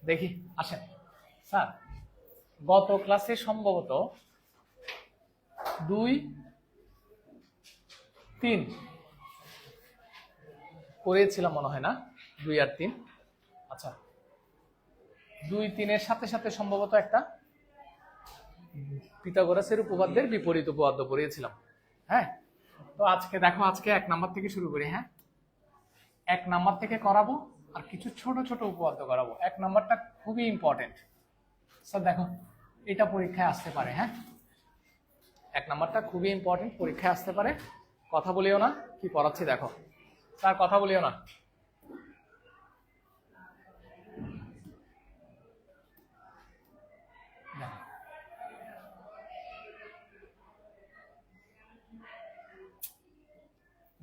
দেখি আসেন স্যার, গত ক্লাসে সম্ভবত 2, 3 করেছিলাম মনে হয় না, 2 আর 3। আচ্ছা, 2, 3-এর সাথে সাথে সম্ভবত একটা পিথাগোরাসের উপপাদ্যের বিপরীত উপপাদ্য পড়িয়েছিলাম। হ্যাঁ, তো আজকে দেখো, আজকে 1 নাম্বার থেকে শুরু করি। হ্যাঁ, 1 নাম্বার থেকে করাবো আর কিছু ছোট ছোট উপপাদ্য করাবো। 1 নাম্বারটা খুবই ইম্পর্টেন্ট স্যার। দেখো, এটা পরীক্ষায় আসতে পারে। হ্যাঁ, 1 নাম্বারটা খুবই ইম্পর্টেন্ট, পরীক্ষায় আসতে পারে। কথা বলিও না, কি পড়াচ্ছি দেখো স্যার, কথা বলিও না।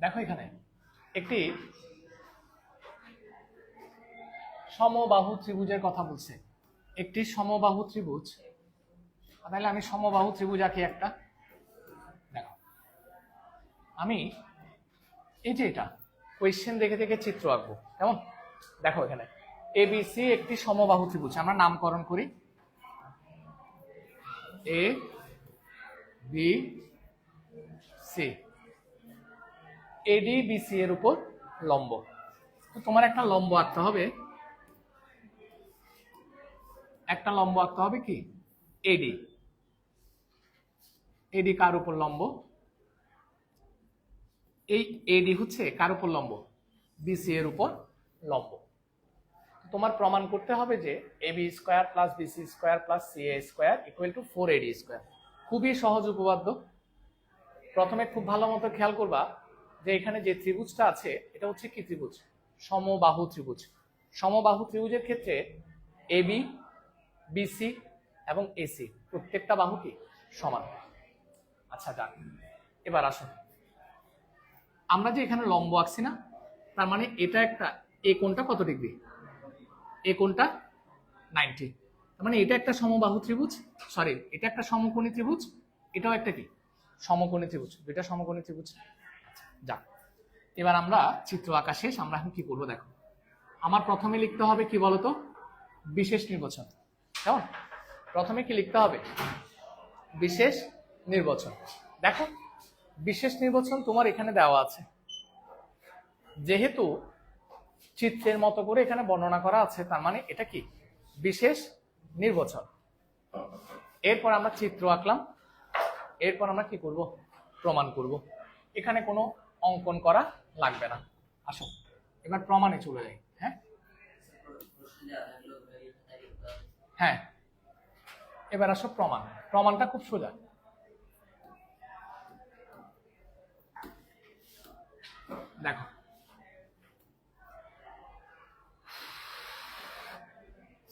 দেখো, এখানে একটি সমবাহু ত্রিভুজের কথা বলছে। একটি সমবাহু ত্রিভুজ, তাহলে আমি সমবাহু ত্রিভুজ আঁকি একটা। দেখো, আমি এই যে এটা কোয়েশ্চেন দেখে দেখে চিত্র আঁকবো, কেমন? দেখো, এখানে এবিসি একটি সমবাহু ত্রিভুজ, আমরা নামকরণ করি A B C. Eddy BC এর উপর লম্ব। তো তোমার একটা লম্ব আঁকতে হবে, কি এডি। এডি কার উপর লম্ব? এই এডি হচ্ছে কার উপর লম্ব? বিসি এর উপর লম্ব। তোমার প্রমাণ করতে হবে যে AB square plus BC square plus CA square equal to 4AD square. খুবই সহজ উপপাদ্য। প্রথমে খুব ভালো মতো খেয়াল করবা যে এখানে যে ত্রিভুজটা আছে এটা হচ্ছে কি ত্রিভুজ? সমবাহু ত্রিভুজ। সমবাহু ত্রিভুজের ক্ষেত্রে এবি, বিসি এবং এসি প্রত্যেকটা বাহু কি সমান। আচ্ছা, যাক, এবার আসুন, আমরা যে এখানে লম্ব আঁকছি না, তার মানে এটা একটা, এ কোণটা কত ডিগ্রি? এ কোণটা 90। তার মানে এটা একটা সমবাহু ত্রিভুজ, সরি, এটা একটা সমকোণী ত্রিভুজ, এটাও একটা কি সমকোণী ত্রিভুজ, দুইটা সমকোণী ত্রিভুজ। যাক, এবার আমরা চিত্র আঁকা শেষ। আমরা এখন কি করবো দেখো, আমার প্রথমে লিখতে হবে কি বলতো? বিশেষ নির্বাচন। কেমন? প্রথমে কি লিখতে হবে? বিশেষ নির্বাচন। দেখো, বিশেষ নির্বাচন তোমার এখানে দেওয়া আছে, যেহেতু চিত্রের মতো করে এখানে বর্ণনা করা আছে, তার মানে এটা কি বিশেষ নির্বাচন। এরপর আমরা চিত্র আঁকলাম, এরপর আমরা কি করব? প্রমাণ করব। এখানে কোনো অঙ্কন করা লাগবে না। আসো এবার প্রমাণে চলে যাই। হ্যাঁ হ্যাঁ, এবার আসো প্রমাণ। প্রমাণটা খুব সোজা। দেখো,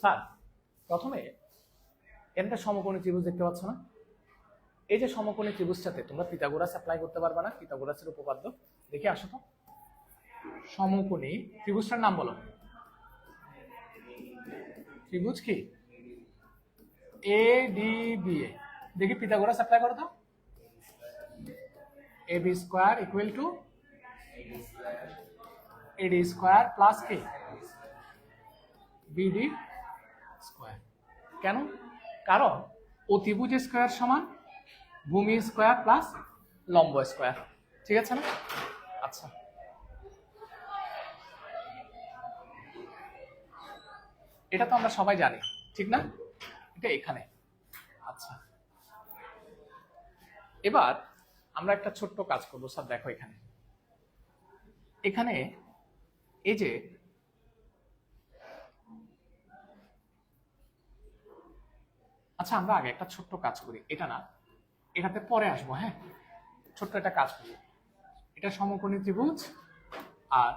স্যার প্রথমে এটা সমকোণী ত্রিভুজ দেখতে পাচ্ছ না? এই যে সমকোণী ত্রিভুজটাতে তোমরা পিথাগোরাস অ্যাপ্লাই করতে পারবে না, পিথাগোরাসের উপপাদ্য। দেখি আসো তো, সমকোণী ত্রিভুজটার নাম বলো। ত্রিভুজ কি? এডিবিএ। দেখি পিথাগোরাস অ্যাপ্লাই করো তো। AB square equal to AD square plus কি বিডি স্কোয়ার। কেন? কারণ অতিভুজ স্কোয়ার সমান ভূমি স্কোয়ার প্লাস লম্ব স্কোয়ার। ঠিক আছে না? আচ্ছা, এটা তো আমরা সবাই জানি, ঠিক না? এটা এখানে। আচ্ছা, এবার আমরা একটা ছোট্ট কাজ করবো স্যার। দেখো, এখানে এখানে এই যে আচ্ছা, আমরা আগে একটা ছোট্ট কাজ করি, এটা না, এটাতে পরে আসবো। হ্যাঁ, ছোট্ট একটা কাজ করি। এটা সমকোণী ত্রিভুজ আর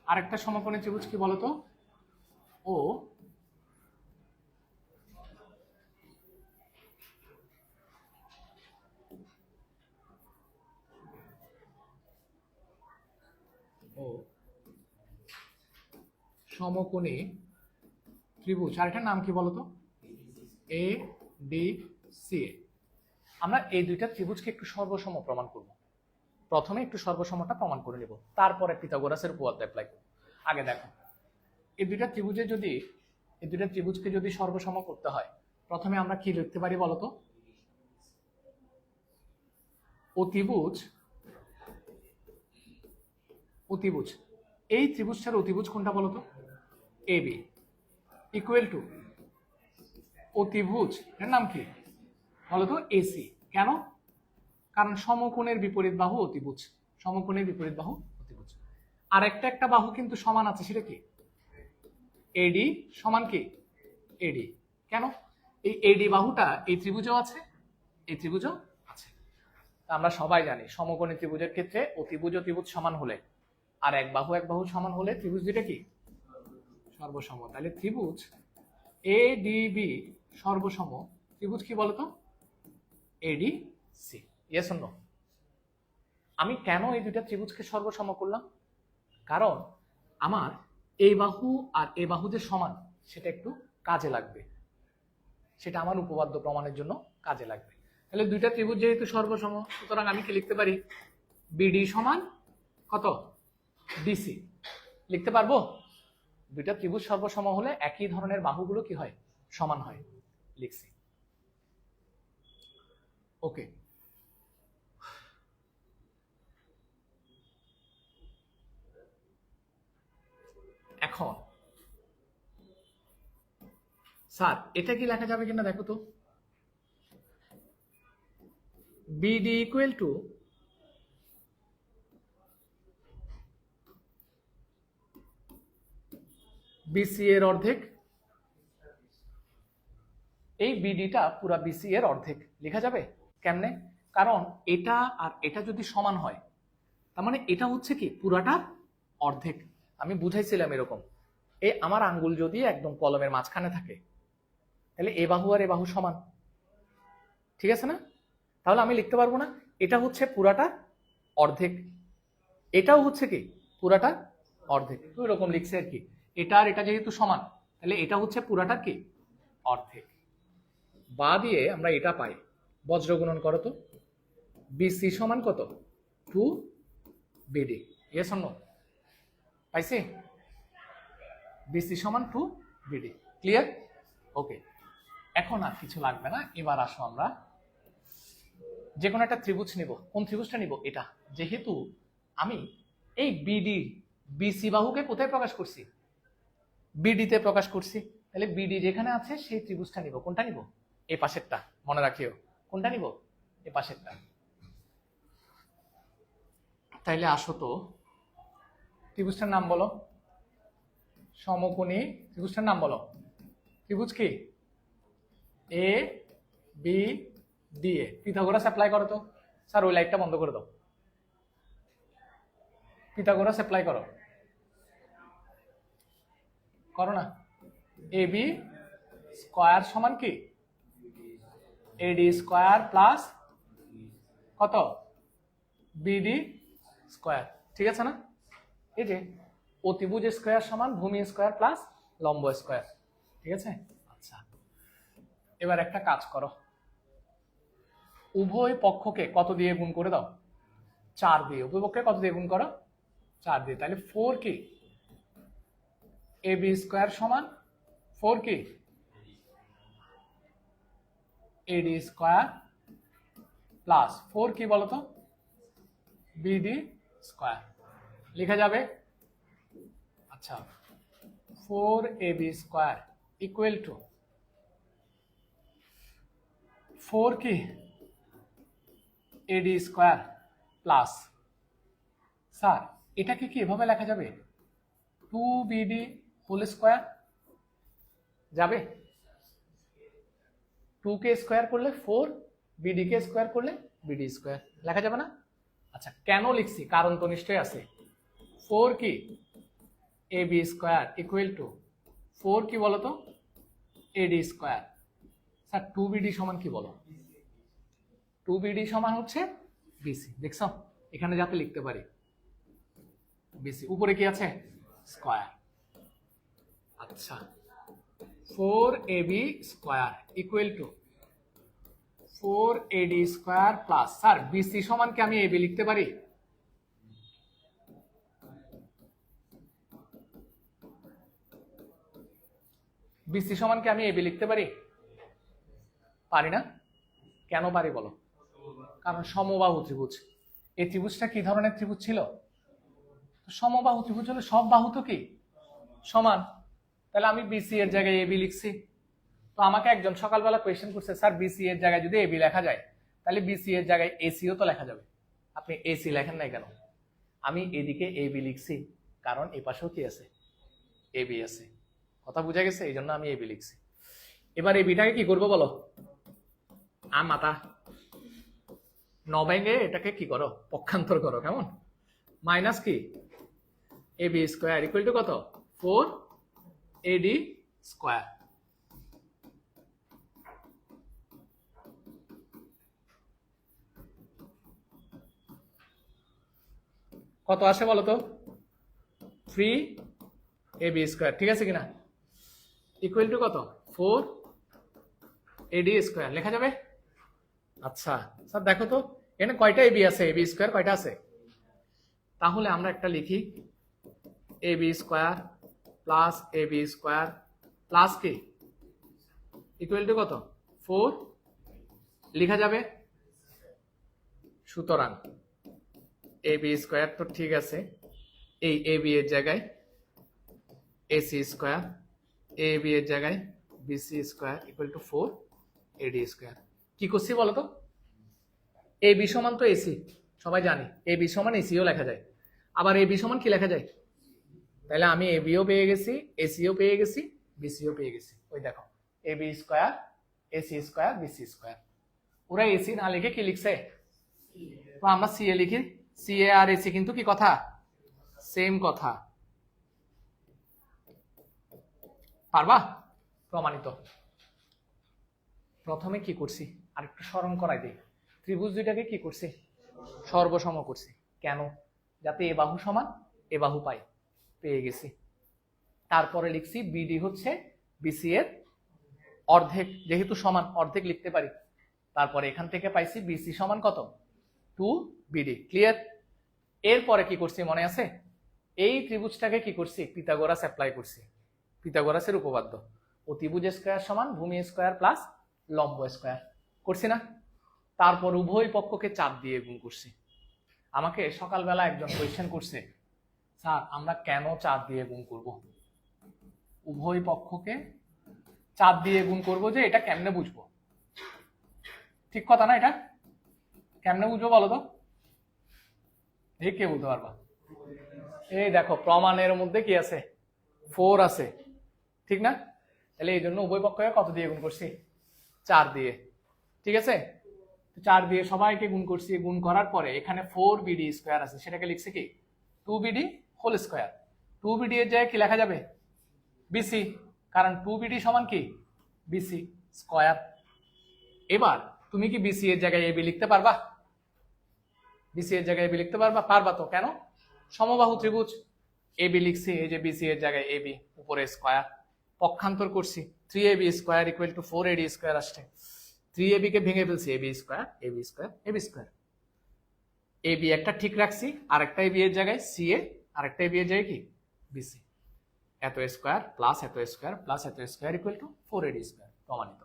আরেকটা সমকোণী ত্রিভুজ কি বলতো? ও সমকোণী ত্রিভুজ, আর এটার নাম কি বলতো? A D C. আমরা এই দুইটা ত্রিভুজকে একটু সর্বসম প্রমাণ করব। প্রথমে একটু সর্বসমটা প্রমাণ করে নেব, তারপরে পিথাগোরাসের উপপাদ্য অ্যাপ্লাই করব। আগে দেখো, এই দুইটা ত্রিভুজকে যদি সর্বসম করতে হয়, প্রথমে আমরা কি লিখতে পারি বলতো? অতিভুজ এই ত্রিভুজটার অতিভুজ কোনটা বলতো? এবি ইকুয়াল টু অতিভুজ এর নাম কি বলতো? এসি। কেন? কারণ সমকোণের বিপরীত বাহু অতিভুজ। সমকোণের বিপরীত বাহু অতিভুজ। আর একটা বাহু কিন্তু সমান আছে, সেটা কি? এডি সমান কি? এডি। কেন? এই এডি বাহুটা এই ত্রিভুজও আছে, এই ত্রিভুজও আছে। আমরা সবাই জানি সমকোণী ত্রিভুজের ক্ষেত্রে অতিভুজ সমান হলে আর এক বাহু সমান হলে ত্রিভুজ দুইটা কি? সর্বসম। তাহলে ত্রিভুজ এডিবি সর্বসম ত্রিভুজ কি বলতো? এডিসি। Yes or no? আমি কেন এই দুইটা ত্রিভুজকে সর্বসম করলাম? কারণ আমার এই বাহু আর এই বাহু যে সমান সেটা একটু কাজে লাগবে, সেটা আমার উপপাদ্য প্রমাণের জন্য কাজে লাগবে। তাহলে দুইটা ত্রিভুজ যেহেতু সর্বসম, সুতরাং আমি কি লিখতে পারি? বিডি সমান কত? ডিসি লিখতে পারবো। দুইটা ত্রিভুজ সর্বসম হলে একই ধরনের বাহুগুলো কি হয়? সমান হয়। লিখছি। ওকে, এখন স্যার এটা কি লেখা যাবে কিনা দেখো তো। বিডি ইকুয়াল টু বিসি এর অর্ধেক। এই বিডিটা পুরা বিসি এর অর্ধেক লেখা যাবে। কেমনে? কারণ এটা আর এটা যদি সমান হয়, তার মানে এটা হচ্ছে কি পুরাটা অর্ধেক। আমি বুঝাইছিলাম এরকম, এই আমার আঙ্গুল যদি একদম কলমের মাঝখানে থাকে, তাহলে এ বাহু আর এ বাহু সমান, ঠিক আছে না? তাহলে আমি লিখতে পারবো না এটা হচ্ছে পুরাটা অর্ধেক, এটাও হচ্ছে কি পুরাটা অর্ধেক। তো এরকম লিখছে আর কি, এটা আর এটা যেহেতু সমান, তাহলে এটা হচ্ছে পুরাটা কি অর্ধেক। বা দিয়ে আমরা এটা পাই, বজ্র গুণন করো তো। বিসি সমান কত? 2 বিডি। Yes or no? পাইছি? বিসি সমান 2 বিডি। ক্লিয়ার? ওকে, এখন আর কিছু লাগবে না। এবার আসো আমরা যে কোনো একটা ত্রিভুজ নিব। কোন ত্রিভুজটা নিব? এটা। যেহেতু আমি এই বিডি বিসি বাহুকে কোথায় প্রকাশ করছি? বিডিতে প্রকাশ করছি, তাহলে বিডি যেখানে আছে সেই ত্রিভুজটা নিব। কোনটা নিব? এই পাশেরটা, মনে রাখিও। কোনটা নিব? এই পাশেরটা। তাইলে আসো তো, ত্রিভুজটার নাম বলো। সমকোণী ত্রিভুজটার নাম বলো। ত্রিভুজ কি? A B D A. Pythagoras apply করো তো। স্যার ওই লাইটটা বন্ধ করে দাও। পিথাগোরাস অ্যাপ্লাই করো, করো না। এ বি স্কোয়ার সমান কি? এডি স্কোয়ার প্লাস কত? BD square. ঠিক আছে না? এই যে অতিভুজ স্কোয়ার সমান ভূমি স্কোয়ার প্লাস লম্ব স্কোয়ার। ঠিক আছে? আচ্ছা, এবার একটা কাজ করো, উভয় পক্ষকে কত দিয়ে গুণ করে দাও? 4 দিয়ে। উভয় পক্ষকে কত দিয়ে গুণ করো? 4 দিয়ে। তাহলে 4 কি? এ বি স্কোয়ার সমান 4 কি? এডি স্কোয়ার প্লাস 4 কি বলতো? BD square. লেখা যাবে? আচ্ছা, 4ab স্কোয়ার ইকুয়াল টু 4 কি? এডি স্কোয়ার প্লাস, স্যার এটাকে কি এভাবে লেখা যাবে? 2bd হোল স্কোয়ার যাবে? 2 কে স্কোয়ার করলে 4, bd কে স্কোয়ার করলে bd স্কোয়ার। লেখা যাবে না? আচ্ছা, কেন লিখছি? কারণ তো নিশ্চয়ই আছে। 4 কি? ab স্কোয়ার ইকুয়াল টু 4 কি বলতো? ad square. স্যার 2bd সমান কি বলো? 2bd সমান হচ্ছে বিসি। দেখছো এখানে যাতে লিখতে পারি বিসি, উপরে কি আছে? স্কোয়ার। আচ্ছা, 4ab square equal to 4ad square plus, sir BC সমান কি আমি ab লিখতে পারি? বিসি সমান কি আমি এবি লিখতে পারি? পারি না। কেন পারি বলো? কারণ সমবাহু ত্রিভুজ। এই ত্রিভুজটা কি ধরনের ত্রিভুজ ছিল? সমবাহু ত্রিভুজ হলে সব বাহু তো কি সমান, তাহলে আমি বিসি এর জায়গায় এবি লিখছি। তো আমাকে একজন সকালবেলা কোয়েশ্চেন করছে, স্যার বিসি এর জায়গায় যদি এবি লেখা যায় তাহলে বিসি এর জায়গায় এসিও তো লেখা যাবে, আপনি এসি লেখেন নাই কেন? আমি এদিকে এবি লিখছি কারণ এ পাশেও কি আছে? এবি আছে। কথা বুঝা গেছে? এই জন্য আমি এবি লিখছি। এবার এবিটাকে কি করবো বলো? মাথা নভেঙ্গে এটাকে কি করো? পক্ষান্তর করো। কেমন? মাইনাস কি এবি স্কোয়ার ইকুয়াল টু কত? 4AD square. কত আসে বলো তো? 3AB স্কোয়ার, ঠিক আছে কিনা? ইকুয়াল টু কত? 4AD স্কোয়ার লেখা যাবে? আচ্ছা স্যার দেখো তো এখানে কয়টা এবি আছে? এবি স্কোয়ার কয়টা আছে? তাহলে আমরা একটা লিখি, AB square plus AB square plus কি ইকুয়াল টু কত? 4 লেখা যাবে। সুতরাং এবি স্কোয়ার তো ঠিক আছে, এই এবি এর জায়গায় এসি স্কোয়ার, এবি এর জায়গায় BC square equal to 4AD square. কি করছি বলো তো? এবি সমান তো এসি, সবাই জানি এবি সমান এসিও লেখা যায়, আবার এবি সমান কি লেখা যায়? তাহলে আমি এবিও পেয়ে গেছি, এসিও পেয়ে গেছি, বিসিও পেয়ে গেছি। ওই দেখো AB square AC square BC square. ওরা এসি না লিখে কি লিখছে? তো আমরা সিএ লিখি। সিএ আর এসি কিন্তু কি কথা? সেম কথা। পারবা? প্রমাণিত। প্রথমে কি করছি আরেকটু স্মরণ করাই দিই, ত্রিভুজ দুইটাকে কি করছি? সর্বসম করছি। কেন? যাতে এ বাহু সমান এ বাহু পাই, পেয়ে গেছি। তারপরে লিখছি বিডি হচ্ছে বিসি এর অর্ধেক, যেহেতু সমান অর্ধেক লিখতে পারি। তারপরে এখান থেকে পাইছি বিসি সমান কত? 2BD। ক্লিয়ার? এরপরে কি করছি মনে আছে? এই ত্রিভুজটাকে কি করছি? পিথাগোরাস অ্যাপ্লাই করছি। পিথাগোরাসের উপপাদ্য, অতিভুজ স্কয়ার সমান ভূমি স্কয়ার প্লাস লম্ব স্কয়ার করছি না? তারপর উভয় পক্ষকে চাপ দিয়ে গুণ করছি। আমাকে সকালবেলা একজন কোয়েশ্চেন করছে, স্যার আমরা কেন চাপ দিয়ে গুণ করব? উভয় পক্ষকে চাপ দিয়ে গুণ করব, যে এটা কেমনে বুঝবো? ঠিক কথা না? এটা কেমনে বুঝবো বলো তো? ঠিক কে বলতে পারবা? এই দেখো প্রমাণের মধ্যে কি আছে? 4 আছে, ঠিক না? তাহলে এই জন্য উভয় পক্ষকে কত দিয়ে গুণ করছি? 4 দিয়ে। ঠিক আছে, 4 দিয়ে সবাইকে গুণ করছি। গুণ করার পরে এখানে 4BD স্কোয়ার আছে, সেটাকে লিখছে কি 2BD হোল স্কোয়ার। 2BD এর জায়গায় কি লেখা যাবে? বিসি, কারণ 2BD সমান কি বিসি স্কোয়ার। এবার তুমি কি বিসি এর জায়গায় এবি লিখতে পারবা? বিসি এর জায়গায় এবি লিখতে পারবা? পারবা তো। কেন? সমবাহু ত্রিভুজ। এবি লিখছি, এই যে বিসি এর জায়গায় এবি, উপরে স্কোয়ার, পক্ষান্তর করছি। 3AB square equal to 4AD square আসছে। 3AB কে ভেঙে ফেলছি, AB square AB square AB square. AB একটা ঠিক রাখছি, আরেকটা এবি এর জায়গায় সিএ, আরেকটা এবি এর জায়গায় কি বিসি। এত স্কোয়ার প্লাস এত স্কোয়ার প্লাস এত square equal to 4AD square. প্রমাণিত।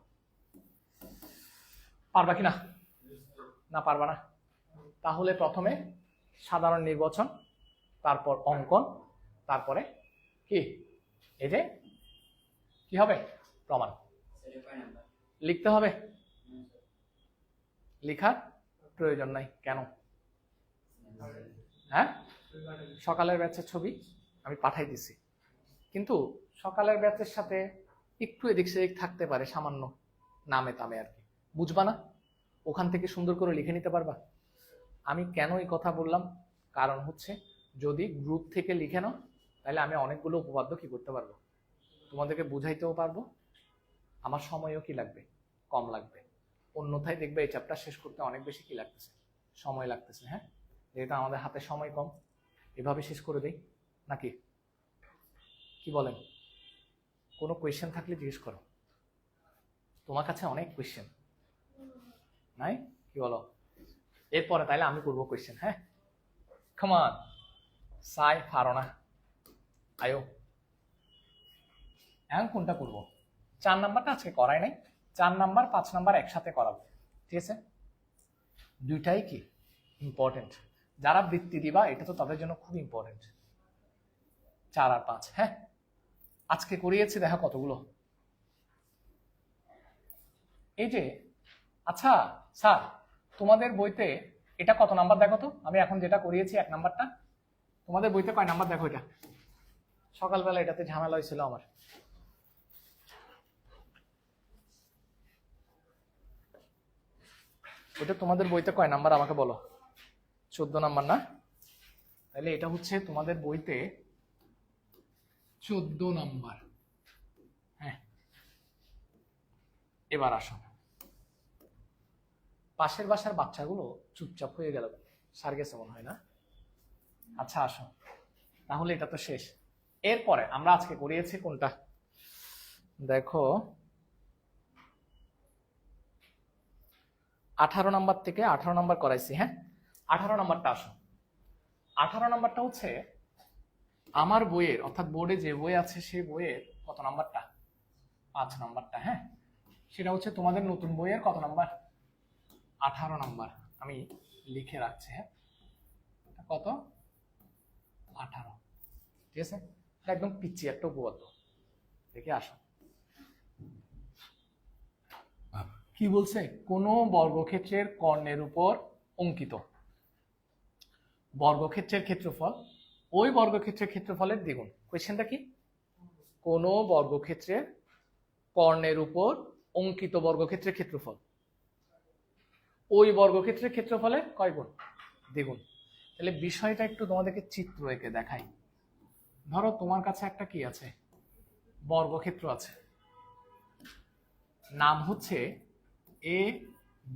পারবা কি না? না পারবা না? তাহলে প্রথমে সাধারণ নির্বাচন, তারপর অঙ্কন, তারপরে কি এই যে কি হবে? প্রমাণ লিখতে হবে। লেখার প্রয়োজন নাই। কেন? হ্যাঁ, সকালের ব্যাচের ছবি আমি পাঠাই দিছি, কিন্তু সকালের ব্যাচের সাথে একটু এদিক সেদিক থাকতে পারে, সামান্য নামে তামে আর কি। বুঝবা না? ওখান থেকে সুন্দর করে লিখে নিতে পারবা। আমি কেন এই কথা বললাম? কারণ হচ্ছে যদি গ্রুপ থেকে লিখে নাও তাহলে আমি অনেকগুলো উপপাদ্য কি করতে পারবো, তোমাদেরকে বুঝাইতেও পারবো, আমার সময়ও কি লাগবে? কম লাগবে। অন্যথায় দেখবে এই চ্যাপ্টার শেষ করতে অনেক বেশি কি লাগতেছে? সময় লাগতেছে। হ্যাঁ, যেহেতু আমাদের হাতে সময় কম, এভাবে শেষ করে দেই নাকি? কি বলেন? কোনো কোয়েশ্চেন থাকলে জিজ্ঞেস করো। তোমার কাছে অনেক কোয়েশ্চেন নাই? কি বলো? এরপরে তাইলে আমি করবো কোয়েশ্চেন। হ্যাঁ, কামান সাই পারো না, আয়ো। এখন কোনটা করবো? 4 নাম্বারটা আজকে করাই নাই, 4 নাম্বার 5 নাম্বার একসাথে করাবো, ঠিক আছে? দুইটাই কি ইম্পর্টেন্ট, যারা বৃত্তি দিবা এটা তো তাদের জন্য খুব ইম্পর্টেন্ট। 4 আর 5, হ্যাঁ আজকে করিয়েছি, দেখা কতগুলো। এই যে আচ্ছা স্যার তোমাদের বইতে এটা কত নাম্বার দেখো তো, আমি এখন যেটা করিয়েছি 1 নাম্বারটা, তোমাদের বইতে কয় নাম্বার দেখো এটা? সকালবেলা এটাতে ঝামেলা হয়েছিল আমার। এটা তোমাদের বইতে কয় নাম্বার আমাকে বলো? 14 নাম্বার না? তাহলে এটা হচ্ছে তোমাদের বইতে 14 নাম্বার। হ্যাঁ এবার আসো, পাশের বাসার বাচ্চাগুলো চুপচাপ হয়ে গেল, সার গেছে মনে হয় না? আচ্ছা আসো, তাহলে এটা তো শেষ। এরপরে আমরা আজকে করিয়েছি কোনটা দেখো, 18 নাম্বার থেকে 18 নাম্বার করাইছি। হ্যাঁ 18 নাম্বারটা আসো। 18 নাম্বারটা হচ্ছে আমার বইয়ের, অর্থাৎ বোর্ডে যে বই আছে সেই বইয়ের কত নাম্বারটা? 5 নাম্বারটা। হ্যাঁ সেটা হচ্ছে তোমাদের নতুন বইয়ের কত নাম্বার? 18 নাম্বার। আমি লিখে রাখছি। হ্যাঁ কত? 18, ঠিক আছে? একদম পিচ্ছি একটা উপপাদ্য, দেখে আসো কি বলছে। কোন বর্গক্ষেত্রের কর্ণের উপর অঙ্কিত বর্গক্ষেত্রের ক্ষেত্রফল ওই বর্গক্ষেত্রের ক্ষেত্রফলের দ্বিগুণ। কোয়েশ্চেনটা কি? কোন বর্গক্ষেত্রের কর্ণের উপর অঙ্কিত বর্গক্ষেত্রের ক্ষেত্রফল ওই বর্গক্ষেত্রের ক্ষেত্রফলের কয় গুণ? দ্বিগুণ। তাহলে বিষয়টা একটু তোমাদেরকে চিত্র এঁকে দেখাই। ধরো তোমার কাছে একটা কি আছে, বর্গক্ষেত্র আছে, নাম হচ্ছে এ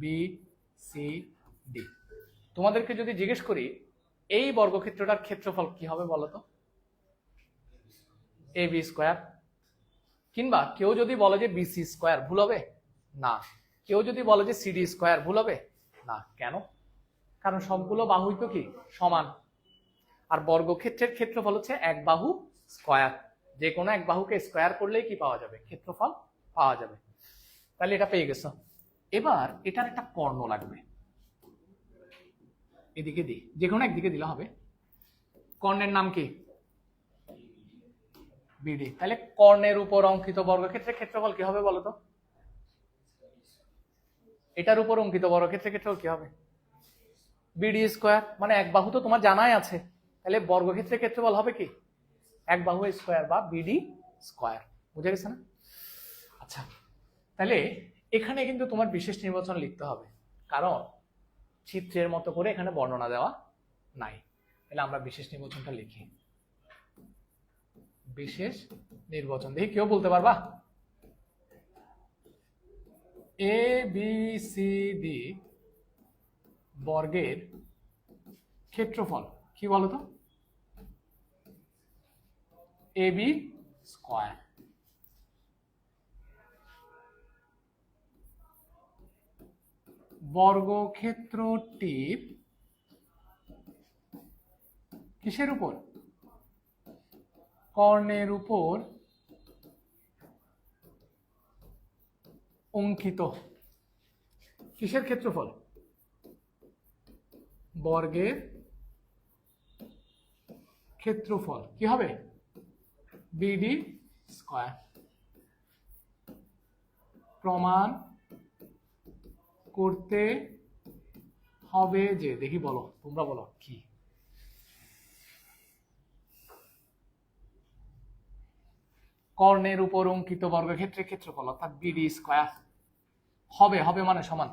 বি সি ডি। তোমাদেরকে যদি জিজ্ঞেস করি এই বর্গক্ষেত্রটার ক্ষেত্রফল কি হবে বলো তো? A B square. কিংবা কেউ যদি বলে যে বিসি স্কোয়ার, ভুল হবে? না। কেউ যদি বলে যে সিডি স্কোয়ার, ভুল হবে? না। কেন? কারণ সবগুলো বাহুই তো কি সমান, আর বর্গক্ষেত্রের ক্ষেত্রফল হচ্ছে এক বাহু স্কোয়ার। যে কোনো এক বাহুকে স্কোয়ার করলেই কি পাওয়া যাবে? ক্ষেত্রফল পাওয়া যাবে। তাহলে এটা পেয়ে গেছো। এবার এটার একটা কর্ণ লাগবে, এদিকে দিই, যে কোনো একদিকে দিলে হবে। কর্ণের নাম কি? বিডি। তাহলে কর্ণের উপর অঙ্কিত বর্গক্ষেত্রের ক্ষেত্রফল কি হবে বলো তো? এটার উপর অঙ্কিত বর্গক্ষেত্রের ক্ষেত্রফল কি হবে? BD square. মানে এক বাহু তো তোমার জানাই আছে, তাহলে বর্গক্ষেত্রের ক্ষেত্রফল হবে কি? এক বাহু স্কোয়ার বা বিডি স্কোয়ার। বুঝে গেছে না? আচ্ছা তাহলে এখানে কিন্তু তোমার বিশেষ নির্বাচন লিখতে হবে, কারণ চিত্রের মতো করে এখানে বর্ণনা দেওয়া নাই। তাহলে আমরা বিশেষ নির্বাচনটা লিখি। বিশেষ নির্বাচন দেখি কেউ বলতে পারবা? এ বি সি ডি বর্গের ক্ষেত্রফল কি বলতো? এ বি স্কোয়ার। বর্গক্ষেত্রটির কিসের উপর? কর্ণের উপর অঙ্কিত কিসের ক্ষেত্রফল? বর্গের ক্ষেত্রফল কি হবে? BD square. প্রমাণ করতে হবে যে, দেখি বলো, তোমরা বলো কি? কর্ণের উপর অঙ্কিত বর্গক্ষেত্রের ক্ষেত্রফল অর্থাৎ বিডি স্কয়ার হবে, হবে মানে সমান,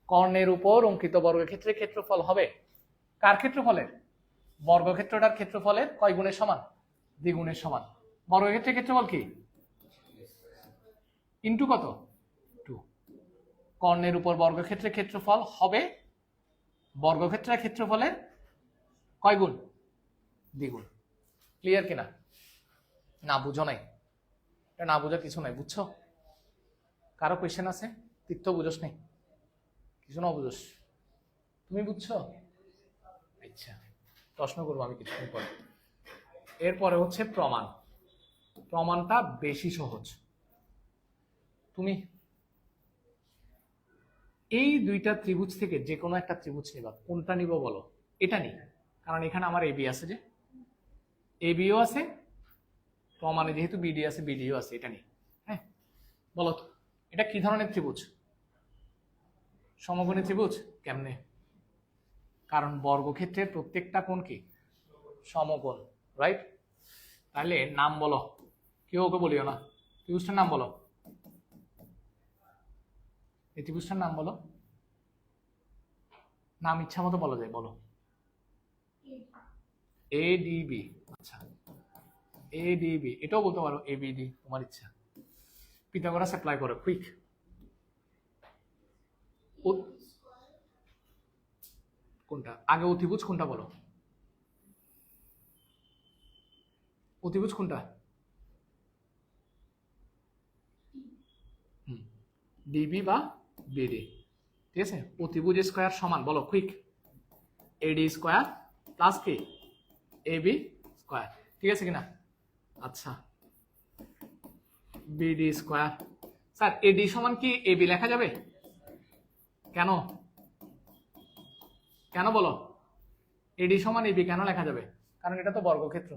কর্ণের উপর অঙ্কিত বর্গক্ষেত্রের ক্ষেত্রফল হবে কার ক্ষেত্রফলের? বর্গক্ষেত্রটার ক্ষেত্রফলের কয় গুণের সমান? দ্বিগুণের সমান। বর্গক্ষেত্রের ক্ষেত্রফল কি? ইন্টু কত? 2। কর্ণের উপর বর্গক্ষেত্রের ক্ষেত্রফল হবে বর্গক্ষেত্রের ক্ষেত্রফলের কয় গুণ? দ্বিগুণ। ক্লিয়ার কিনা? না বুঝো নাই? এটা না বুঝার কিছু নাই, বুঝছো? কারো কোয়েশ্চেন আছে? তীর্থ বুঝোস নেই? কিছু না বুঝোস? তুমি বুঝছো? আচ্ছা প্রশ্ন করবো আমি কিছুক্ষণ পরে। এরপরে হচ্ছে প্রমাণ। প্রমাণটা বেশি সহজ। তুমি এই দুইটা ত্রিভুজ থেকে যে কোনো একটা ত্রিভুজ নিবা, কোনটা নিব বলো? এটা নি, কারণ এখানে আমার এবি আছে, যে এবিও আছে, প্রমাণে যেহেতু বিডি আছে বিডিও আছে, এটা নি। হ্যাঁ বলো তো, এটা কি ধরনের ত্রিভুজ? সমকোণী ত্রিভুজ। কেমনে? কারণ বর্গক্ষেত্রের প্রত্যেকটা কোণ কি সমকোণ, রাইট? তাহলে নাম বলো, কেউ ওকে বলিও না, ত্রিভুজটার নাম বলো, এই ত্রিভুজটার নাম বলো, নাম ইচ্ছা মতো বলা যায়, বলো। এডিবি। আচ্ছা এডিবি, এটাও বলতে পারো এবিডি, তোমার ইচ্ছা। পিথাগোরাস অ্যাপ্লাই করো কুইক। কোনটা আগে? অতিভুজ কোনটা বলো? অতিভুজ কোনটা? ডিবি বা বিডি, ঠিক আছে। অতিভুজ স্কয়ার সমান বলো কুইক, এডি স্কয়ার প্লাস কি এবি স্কয়ার, ঠিক আছে কিনা? আচ্ছা বিডি স্কয়ার। স্যার এডি সমান কি এবি লেখা যাবে? কেন? কেন বলো? এডি সমান এবি কেন লেখা যাবে? কারণ এটা তো বর্গক্ষেত্র,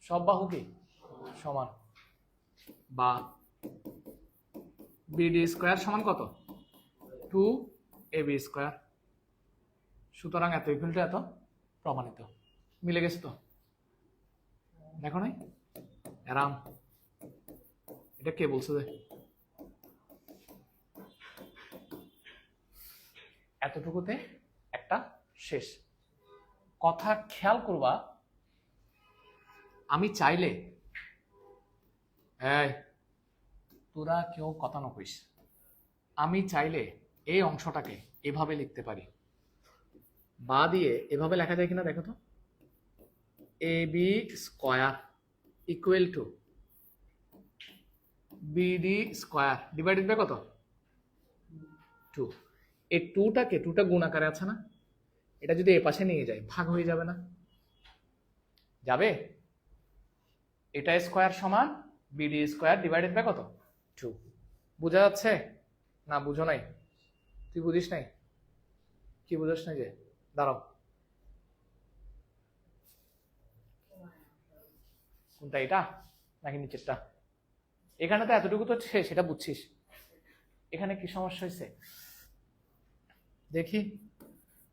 সব বাহু কি সমান। বা বিডি স্কয়ার সমান কত? 2 এবি স্কয়ার। সুতরাং এত ইকুয়াল টু এত, প্রমাণিত। মিলে গেছে তো? দেখো নাই আরাম? এটা কে বলছে যে? এতটুকুতে একটা শেষ কথা খেয়াল করবা। আমি চাইলে, এই তোরা কেউ কথা না কইস, আমি চাইলে এই অংশটাকে এভাবে লিখতে পারি, বা দিয়ে এভাবে লেখা যায় কিনা দেখো তো। A B square equal to BD square divided by কত? 2। এই 2টা গুণ আকারে আছে না, এটা যদি এ পাশে নিয়ে যায় ভাগ হয়ে যাবে না? যাবে। এটা স্কয়ার সমান বিডি স্কয়ার ডিভাইডেড বাই কত? 2। বোঝা যাচ্ছে না? বুঝো নাই? তুই বুঝিস নাই? কি বুঝাস নাই যে? দাঁড়াও, কোনটা, এটা নাকি নিচেরটা? এখানে তো এতটুকু তো সেটা বুঝছিস, এখানে কি সমস্যা হয়েছে দেখি।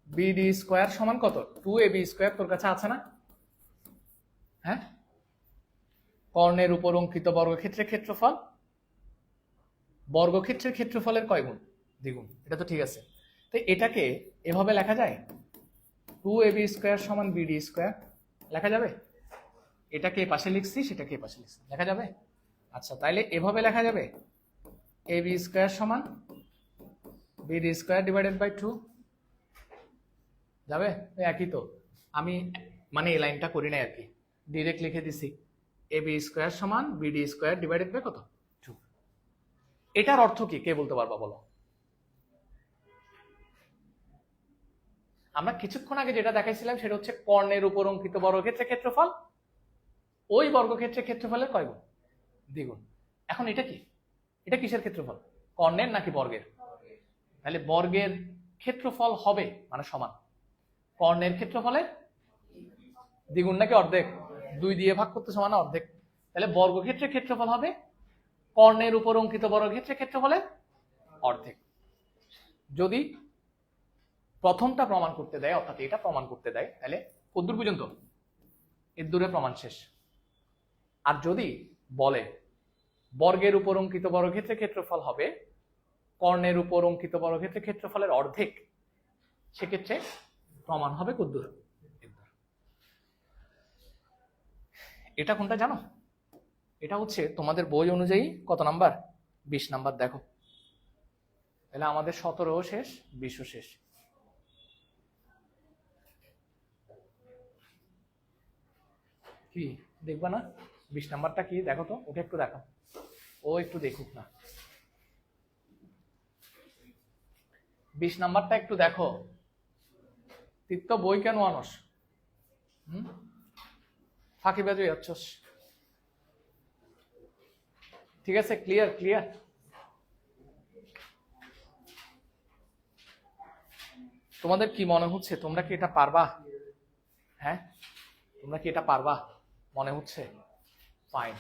বিডি স্কয়ার সমান কত? 2 এবি স্কয়ার তোর কাছে আছে না? হ্যাঁ, কর্ণের উপর অঙ্কিত বর্গক্ষেত্রের ক্ষেত্রফল, বর্গক্ষেত্রের ক্ষেত্রফলের কয় গুণ? দ্বিগুণ। এটা তো ঠিক আছে। তো এটাকে এভাবে লেখা যায়, 2 এবি স্কয়ার সমান বিডি স্কয়ার লেখা যাবে? এটাকে পাশে লিখছি, সেটাকে পাশে লিখছি, লেখা যাবে? আচ্ছা তাইলে এভাবে লেখা যাবে, এবি স্কয়ার সমান বিডি স্কয়ার ডিভাইডেড বাই 2 যাবে? একই তো। আমি মানে এই লাইনটা করি নাই আর কি, ডিরেক্ট লিখে দিছি এবি স্কয়ার সমান বিডি স্কয়ার ডিভাইডেড বাই কত? 2। এটার অর্থ কি কে বলতে পারবা বলো? আমরা কিছুক্ষণ আগে যেটা দেখাইছিলাম সেটা হচ্ছে কর্ণের উপর অঙ্কিত বর্গক্ষেত্রের ক্ষেত্রফল, ওই বর্গক্ষেত্রের ক্ষেত্রফলের কয় গুণ? দ্বিগুণ। এখন এটা কি? এটা কিসের ক্ষেত্রফল? কর্ণের নাকি বর্গের? তাহলে বর্গের ক্ষেত্রফল হবে মানে সমান, কর্ণের ক্ষেত্রফলের দ্বিগুণ নাকি অর্ধেক? 2 দিয়ে ভাগ করতে সমান অর্ধেক। তাহলে বর্গক্ষেত্রের ক্ষেত্রফল হবে কর্ণের উপর অঙ্কিত বর্গক্ষেত্রের ক্ষেত্রফলের অর্ধেক। যদি প্রথমটা প্রমাণ করতে দেয়, অর্থাৎ এটা প্রমাণ করতে দেয়, তাহলে কতদূর পর্যন্ত? এর দূরে প্রমাণ শেষ। আর যদি বলে বর্গের উপর অঙ্কিত বর্গক্ষেত্রের ক্ষেত্রফল হবে কর্ণের উপর অঙ্কিত বর্গক্ষেত্রের ক্ষেত্রফলের অর্ধেক, সেক্ষেত্রে প্রমাণ হবে কতদূর? এটা কোনটা জানো? এটা হচ্ছে তোমাদের বই অনুযায়ী কত নাম্বার? 20 নাম্বার। দেখো তাহলে আমাদের 17ও শেষ, 20ও শেষ। কি দেখবা না? 20 নাম্বারটা কি দেখো তো, ওকে একটু দেখো, ও একটু দেখুক না। 20 নাম্বারটা একটু দেখো। তুই তো বই কেন আনস? ফাঁকি বাজে যাচ্ছস। ঠিক আছে, ক্লিয়ার ক্লিয়ার। তোমাদের কি মনে হচ্ছে তোমরা কি এটা পারবা? হ্যাঁ, তোমরা কি এটা পারবা মনে হচ্ছে? ফাইন।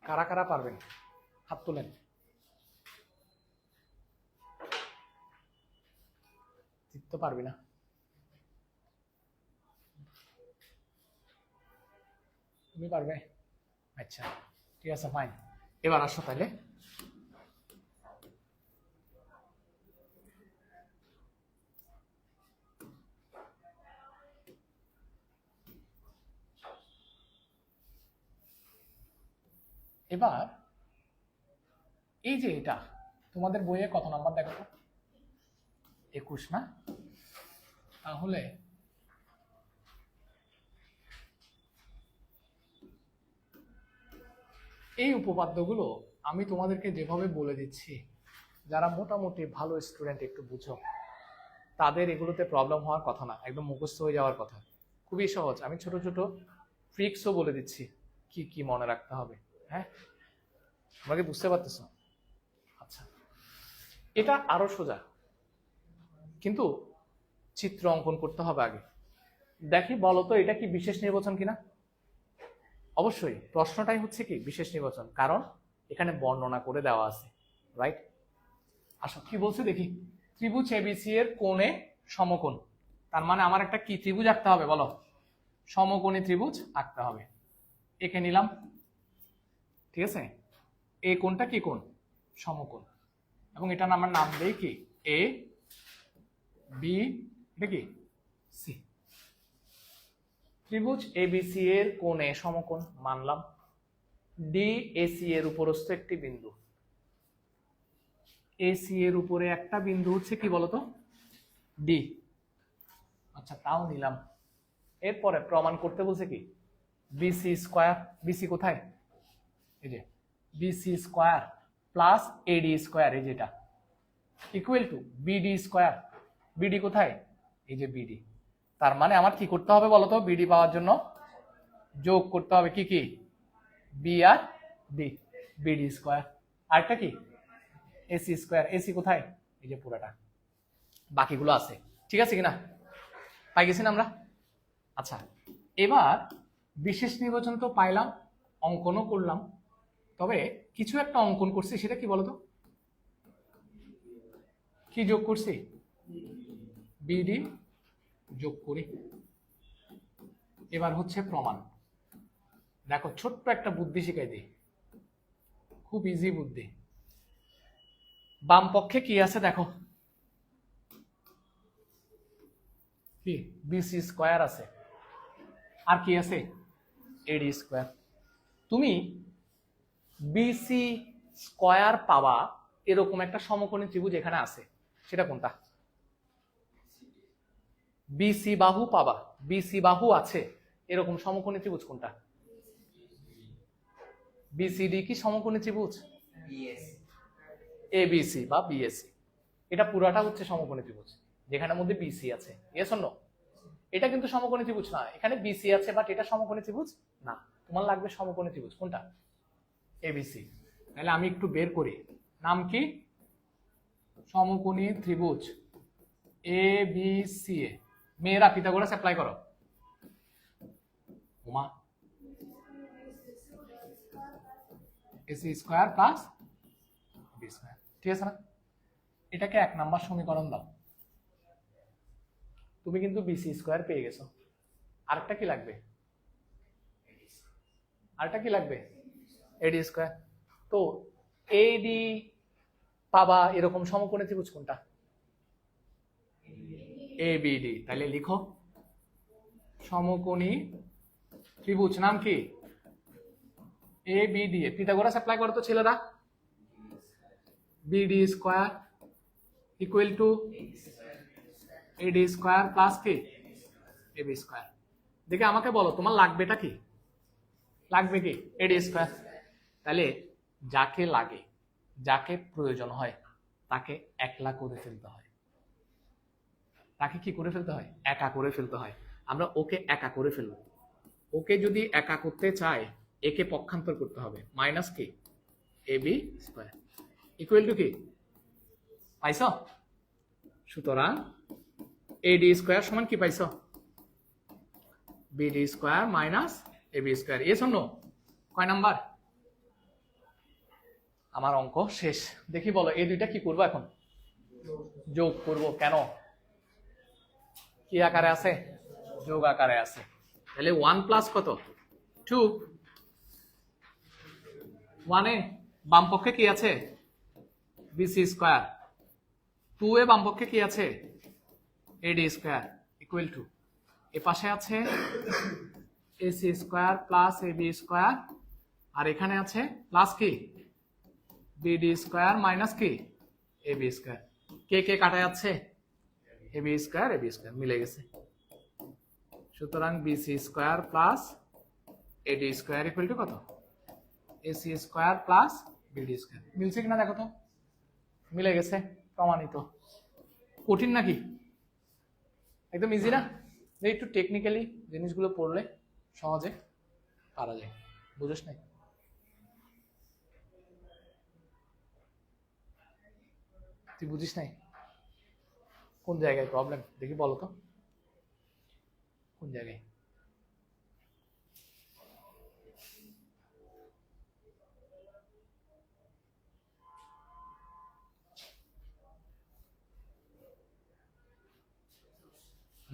কারা কারা পারবেন হাত তোলেন। তো পারবি না? তুমি পারবে? আচ্ছা ঠিক আছে ফাইন। এবার আসো তাহলে। এবার এই যে এটা তোমাদের বইয়ে কত নাম্বার দেখো তো? 21 না? তাহলে এই উপপাদ্যগুলো আমি তোমাদেরকে যেভাবে বলে দিচ্ছি, যারা মোটামুটি ভালো স্টুডেন্ট একটু বুঝো, তাদের এগুলোতে প্রবলেম হওয়ার কথা না, একদম মুখস্থ হয়ে যাওয়ার কথা। খুবই সহজ। আমি ছোট ছোট ট্রিক্সও বলে দিচ্ছি কি কি মনে রাখতে হবে। হ্যাঁ, আমাকে বুঝতে পারতেছো? আচ্ছা, এটা আরো সোজা, কিন্তু চিত্র অঙ্কন করতে হবে আগে। দেখি বলো তো এটা কি বিশেষ নির্বাচন কিনা? অবশ্যই প্রশ্নটাই হচ্ছে কি বিশেষ নির্বাচন, কারণ এখানে বর্ণনা করে দেওয়া আছে, রাইট? আসো কি বলছে দেখি। ত্রিভুজ এবিসি এর কোণে সমকোণ, তার মানে আমার একটা কি ত্রিভুজ আঁকতে হবে বলো? সমকোণী ত্রিভুজ আঁকতে হবে। এঁকে নিলাম, ঠিক আছে? এই কোণটা কি কোণ? সমকোণ। এবং এটার আমার নাম দেই কি? এ বি, এটা কি? সি। ত্রিভুজ এবিসি এর কোণে সমকোণ মানলাম। ডি এসি এর উপরস্থ একটি বিন্দু, এসি এর উপরে একটা বিন্দু হচ্ছে কি বলতো? ডি। আচ্ছা তাও নিলাম। এরপরে প্রমাণ করতে বলছে কি? BC square. বিসি কোথায়? এই যে বিসি স্কয়ার প্লাস এডি স্কয়ার, এই যেটা equal to BD square. BD কোথায়? এই যে বিডি। তার মানে আমার কি করতে হবে বলতো? বিডি পাওয়ার জন্য যোগ করতে হবে কি কি? বি আর ডি, বিডি স্কয়ার। আরেকটা কি? AC square. এসি কোথায়? এই যে পুরাটা, বাকিগুলো আছে। ঠিক আছে কিনা? পাই গেছি না আমরা? আচ্ছা, এবার বিশেষ নির্বাচন তো পাইলাম, অঙ্কনও করলাম, তবে কিছু একটা অঙ্কন করছি, সেটা কি বলতো? কি যোগ করছি? বিডি যোগ করি। এবার হচ্ছে প্রমাণ। দেখো ছোট্ট একটা বুদ্ধি শিখাই দিই, খুব ইজি বুদ্ধি। বাম পক্ষে কি আছে দেখো? কি? বিসি স্কয়ার আছে, আর কি আছে? এডি স্কয়ার। তুমি বিসি স্কয়ার পাবা এরকম একটা সমকোণী ত্রিভুজ এখানে আছে, সেটা কোনটা? বিসি বাহু পাবা, বিসি বাহু আছে এরকম সমকোণী ত্রিভুজ কোনটা? বিসিডি কি সমকোণী ত্রিভুজ? এবিসি বা বিএসি। এটা পুরাটা হচ্ছে সমকোণী ত্রিভুজ যেখানের মধ্যে বিসি আছে। Yes or no? এটা কিন্তু সমকোণী ত্রিভুজ না, এখানে বিসি আছে বাট এটা সমকোণী ত্রিভুজ না। তোমার লাগবে সমকোণী ত্রিভুজ কোনটা? এবিসি। তাহলে আমি একটু বের করি, নাম কি? সমকোণী ত্রিভুজ এ বি সি এ। মেয়েরা পিথাগোরাস অ্যাপ্লাই করো। Uma, AC square plus B square, ঠিক আছে না? এটাকে 1 নাম্বার সমীকরণ দাও। তুমি কিন্তু বিসি স্কয়ার পেয়ে গেছো। আরেকটা কি লাগবে? আরেকটা কি লাগবে? এডি স্কয়ার। তো এডি পাবা এরকম সমকোণী ত্রিভুজ কোনটা? এবিডি। তাহলে লিখো সমকোণী ত্রিভুজ নাম কি? এবিডি। পিথাগোরাস অ্যাপ্লাই করো তো ছেলেরা। BD square equal to AD square plus কি? AB square. দেখে আমাকে বলো তোমার লাগবেটা কি? লাগবে কি? AD square. তাহলে যাকে লাগে, যাকে প্রয়োজন হয় তাকে একলা করে ফেলতে হয়। তাকে কি করে ফেলতে হয়? একা করে ফেলতে হয়। আমরা ওকে একা করে ফেলবো। ওকে যদি একা করতে চাই একে পক্ষান্তর করতে হবে, মাইনাস কি A B square equal to কি পাইছ? সুতরাং এ ডি স্কোয়ার সমান কি পাইছ? বি ডি স্কোয়ার মাইনাস এ বি স্কোয়ার। এ শূন্য কয় নাম্বার? আমার অঙ্ক শেষ। দেখি বলো এই দুইটা কি করবো এখন? যোগ করব। কেন? কি আকারে আছে? যোগ আকারে আছে। তাহলে 1 প্লাস কত 2, 1 এ বাম পক্ষে কি আছে? BC square. 2 এ বাম পক্ষে কি আছে? এডি স্কোয়ার ইকুয়াল টু এ পাশে আছে AC square plus AB square, আর এখানে আছে প্লাস কি বিডি স্কোয়ার মাইনাস কি এবি স্কোয়ার। কে কে কাটা যাচ্ছে? এবি স্কোয়ার এবি স্কোয়ার মিলে গেছে। সুতরাং BC square plus AD square equal to কত? AC square plus BD square. মিলছে কিনা দেখো তো? মিলে গেছে, প্রমাণিত। কঠিন নাকি? একদম ইজি না? একটু টেকনিক্যালি জিনিসগুলো পড়লে সহজে পারা যায়। বুঝোস নাই? তুই বুঝিস নাই? কোন জায়গায় প্রবলেম দেখি বলো তো, কোন জায়গায়?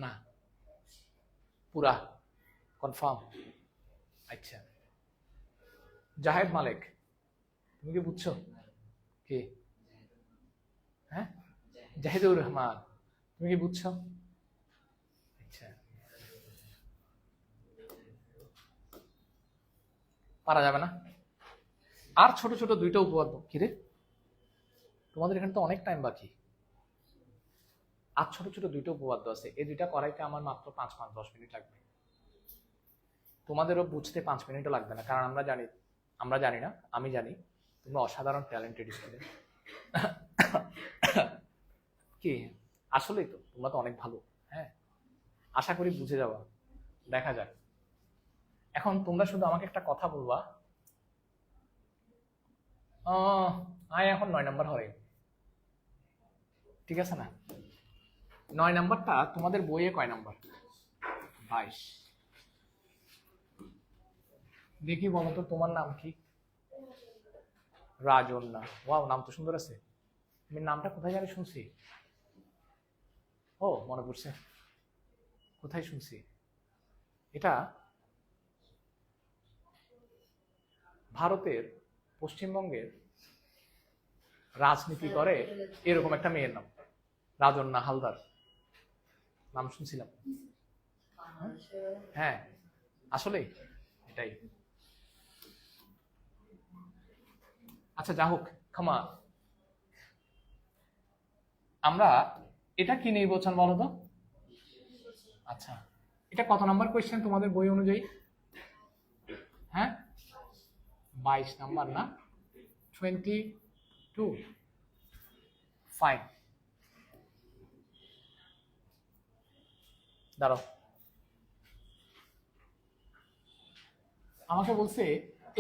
না পুরা কনফার্ম? আচ্ছা, জাহেদ মালিক তুমি কি বুঝছো? কি? হ্যাঁ, জাহিদুর রহমান তুমি কি বুঝছো? আচ্ছা, পারা যাবে না? আর ছোট ছোট দুইটা উপপাদ্য কিরে, তোমাদের এখানে তো অনেক টাইম বাকি। আর ছোট ছোট দুইটা উপপাদ্য আছে, এই দুইটা করাইতে আমার মাত্র 5-10 মিনিট লাগবে। তোমাদেরও বুঝতে 5 মিনিটও লাগবে না, কারণ আমরা জানি না, আমি জানি তোমরা অসাধারণ ট্যালেন্টেড স্টুডেন্ট। কি আসলেই তো তোমরা তো অনেক ভালো। হ্যাঁ, আশা করি বুঝে যাবা, দেখা যাক। এখন তোমরা শুধু আমাকে একটা কথা বলবা, আয় এখন 9 নাম্বার হয়, ঠিক আছে না? 9 নাম্বারটা তোমাদের বইয়ে কয় নাম্বার? 22। দেখি বলো তো তোমার নাম কি? রাজন্যা। ওয়াও, নাম তো সুন্দর আছে। আমি নামটা কোথায় জানি শুনছি। ও মনে পড়ছে, কোথায় শুনছি এটা? ভারতের পশ্চিমবঙ্গের রাজনীতি করে এরকম একটা মেয়ের নাম রাজন্যা হালদার, নাম শুনছিলাম। হ্যাঁ আসলে এটাই। আচ্ছা যা হোক, ক্ষমা। আমরা এটা কি নির্বাচন বলো তো? আচ্ছা, এটা কত নাম্বার কোয়েশ্চেন তোমাদের বই অনুযায়ী? হ্যাঁ 22 নাম্বার না? 22। ফাইন, দাঁড়াও। আমাকে বলছে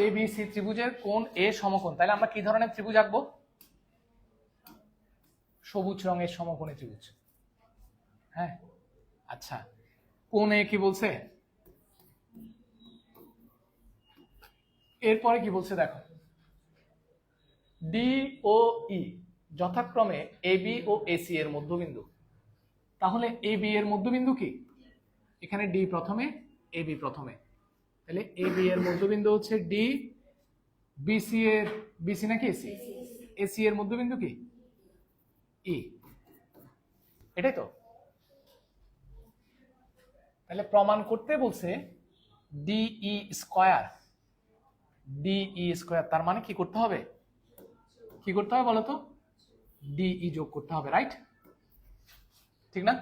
এ বি সি ত্রিভুজের কোণ এ সমকোণ, তাহলে আমরা কি ধরনের ত্রিভুজ আঁকবো? সবুজ রঙের সমকোণী ত্রিভুজ। হ্যাঁ আচ্ছা, কোণ এ কি বলছে? এরপরে কি বলছে দেখো, ডি ও ই যথাক্রমে এ বি ও এসি এর মধ্যবিন্দু। তাহলে এ বি এর মধ্যবিন্দু কি? এখানে ডি প্রথমে, এ বি প্রথমে, তাহলে এ বি এর মধ্যবিন্দু হচ্ছে ডি। বিসি এর, বিসি নাকি এসি? এসি এর মধ্যবিন্দু কি? ই। এটাই তো। তাহলে প্রমাণ করতে বলছে ডিই স্কয়ার, ডিই স্কয়ার, তার মানে কি করতে হবে? কি করতে হবে বলো তো? ডিই যোগ করতে হবে, রাইট? ঠিক না?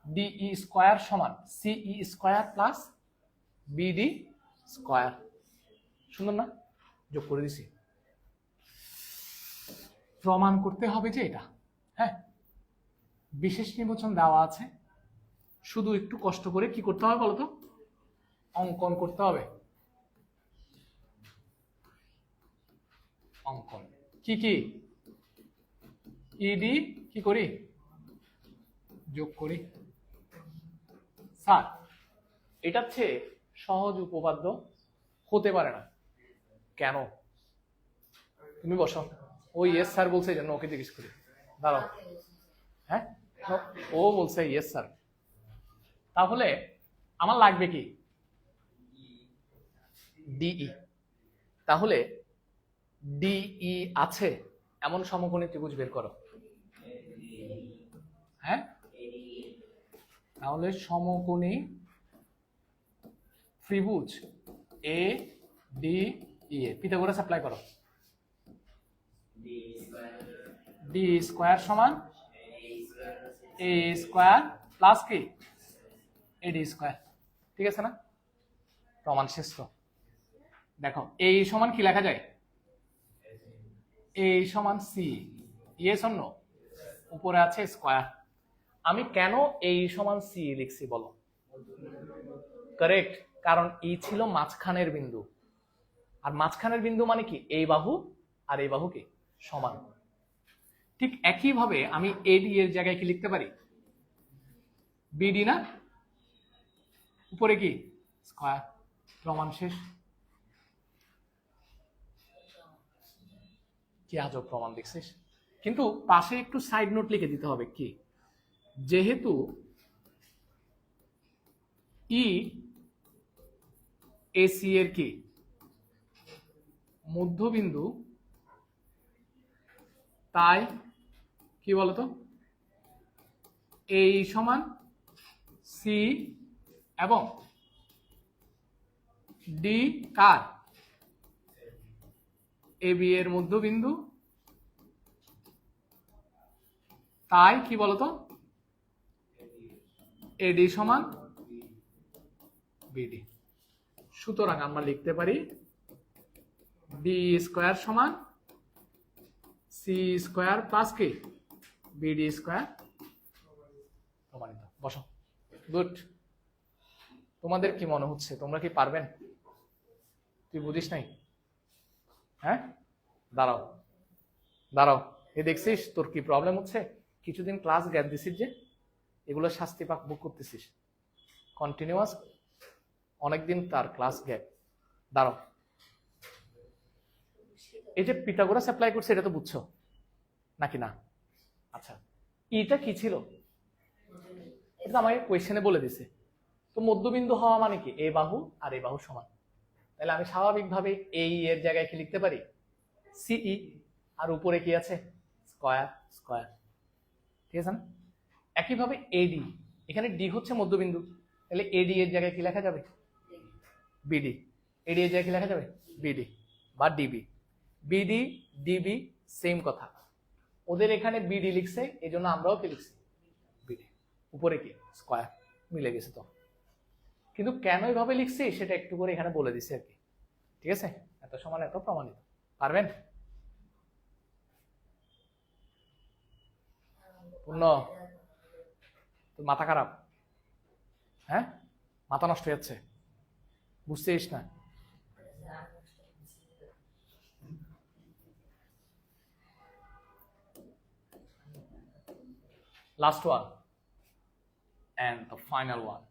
ডিই স্কয়ার সমান সিই স্কয়ার প্লাস বিডি স্কয়ার। সুন্দর না? যোগ করে দিছি। প্রমাণ করতে হবে যে এটা, হ্যাঁ, বিশেষ নির্বাচন দেওয়া আছে, শুধু একটু কষ্ট করে কি করতে হবে বলতো? অঙ্কন করতে হবে। অঙ্কন কি কি ইডি কি করি যোগ করি। স্যার এটার চেয়ে সহজ উপপাদ্য হতে পারে না কেন? তুমি বসো। ওই ইয়েস স্যার বলছে এই জন্য ওকে জিজ্ঞেস করি। দাঁড়াও। হ্যাঁ ও বলছে ইয়েস স্যার। তাহলে আমার লাগবে কি ডিই। তাহলে ডিই আছে এমন সমকোণী ত্রিভুজ বের করো। হ্যাঁ তাহলে সমকোণী ত্রিভুজ A D E A Pythagoras apply করো। ডি স্কয়ার সমান এ স্কয়ার প্লাস কি এডি স্কয়ার। ঠিক আছে না? প্রমাণ শেষ তো। দেখো এই সমান কি লেখা যায়? এ সমান সি। Yes or no? উপরে আছে স্কয়ার। আমি কেন এই সমান সি লিখছি বলো? কারেক্ট, কারণ এই ছিল মাঝখানের বিন্দু, আর মাঝখানের বিন্দু মানে কি এই বাহু আর এই বাহু কি সমান। ঠিক একইভাবে আমি এডি এর জায়গায় কি লিখতে পারি বিডি না, উপরে কি স্কয়ার। প্রমাণ শেষ। কি আজব প্রমাণ দেখছিস। কিন্তু পাশে একটু সাইড নোট লিখে দিতে হবে কি, যেহেতু ই এসি এর কি মধ্যবিন্দু, তাই কি বলতো এই সমান সি এবং ডি কার এ বি এর মধ্যবিন্দু, তাই কি বলতো এডি সমান বিডি। সুতরাং আমরা লিখতে পারি ডি স্কয়ার সমান সি স্কয়ার প্লাস কি বিডি স্কয়ার। প্রমাণিত। বসো। গুড। তোমাদের কি মনে হচ্ছে তোমরা কি পারবেন? তুই বুঝিস নাই? হ্যাঁ দাঁড়াও দাঁড়াও, এ দেখছিস তোর কি প্রবলেম হচ্ছে? কিছুদিন ক্লাস গ্যাপ দিছিস যে, এগুলো শাস্তি পাক বুক করতেছিস কন্টিনিউয়াস অনেকদিন তার ক্লাস গ্যাপ। দাঁড়াও, এই যে পিথাগোরাস অ্যাপ্লাই করছে এটা তো বুঝছো নাকি না? আচ্ছা এটা কি ছিল? এটা আমাকে কোয়েশ্চেনে বলে দিছে। তো মধ্যবিন্দু হওয়া মানে কি এ বাহু আর এ বাহু সমান, তাহলে আমি স্বাভাবিকভাবে এই এর জায়গায় কি লিখতে পারি সিই, আর উপরে কি আছে স্কয়ার স্কয়ার। ঠিক আছে না? একইভাবে এডি, এখানে ডি হচ্ছে মধ্যবিন্দু, তাহলে এডি এর জায়গায় কি লেখা যাবে বিডি। এডি এর জায়গায় কি লেখা যাবে বিডি বা ডিবি। বিডি ডিবি সেম কথা, ওদের এখানে বিডি লিখছে এই জন্য আমরাও কি লিখছি বিডি, উপরে কি স্কয়ার, মিলে গেছে তো। কিন্তু কেন এইভাবে লিখছি সেটা একটু করে এখানে বলে দিছি আর কি। ঠিক আছে, এত সমান এত প্রমাণিত। পারবেন? পূর্ণ তোর মাথা খারাপ? হ্যাঁ মাথা নষ্ট হয়ে যাচ্ছে, বুঝতেইস না? Last one and the final one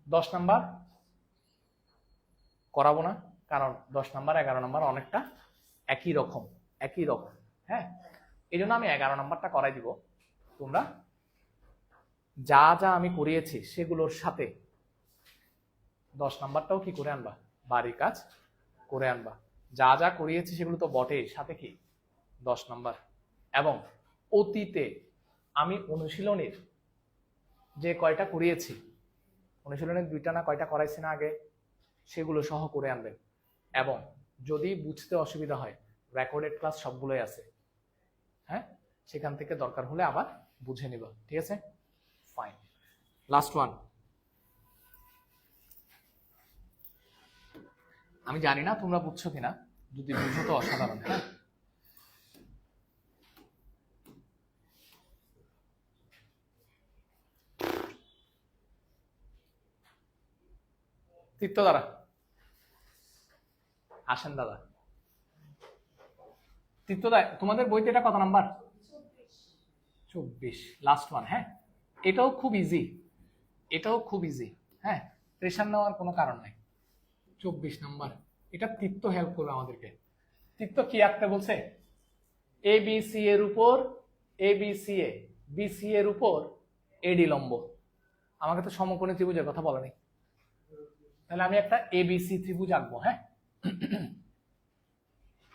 10 number করাবো না, কারণ 10 নাম্বার 11 নাম্বার অনেকটা একই রকম হ্যাঁ, এই জন্য আমি 11 নাম্বারটা করাই দিব। তোমরা যা যা আমি করিয়েছি সেগুলোর সাথে 10 নাম্বারটাও কি করে আনবা, বাড়ির কাজ করে আনবা। যা যা করিয়েছি সেগুলো তো বটেই, সাথে কি 10 নাম্বার। এবং অতীতে আমি অনুশীলনের যে কয়টা করিয়েছি, অনুশীলনের 2টা না কয়টা করাইছি না আগে, সেগুলো সহ করে আনবেন। এবং যদি বুঝতে অসুবিধা হয় রেকর্ডেড ক্লাস সবগুলোই আছে, হ্যাঁ সেখান থেকে দরকার হলে আবার বুঝে নিবা। ঠিক আছে, ফাইন। লাস্ট ওয়ান, আমি জানি না তোমরা বুঝছো কিনা, যদি বুঝো তো অসাধারণ। হ্যাঁ তীর্থ দাদা আসেন, দাদা চিত্তদায় তোমাদের বইতে এটা কত নাম্বার? 24, last one. হ্যাঁ, এটাও খুব ইজি, এটাও খুব ইজি। হ্যাঁ, প্রেশার নেওয়ার কোনো কারণ নাই। 24 নাম্বার, এটা তৃত্ব হেল্প করবে আমাদেরকে। তৃত্ব কি আঁকতে বলছে? এ বি সি এর উপর A B C A, B C এর উপর এডি লম্ব। আমাকে তো সমকোণী ত্রিভুজের কথা বলেনি, তাহলে আমি একটা এবিসি ত্রিভুজ আঁকবো। হ্যাঁ,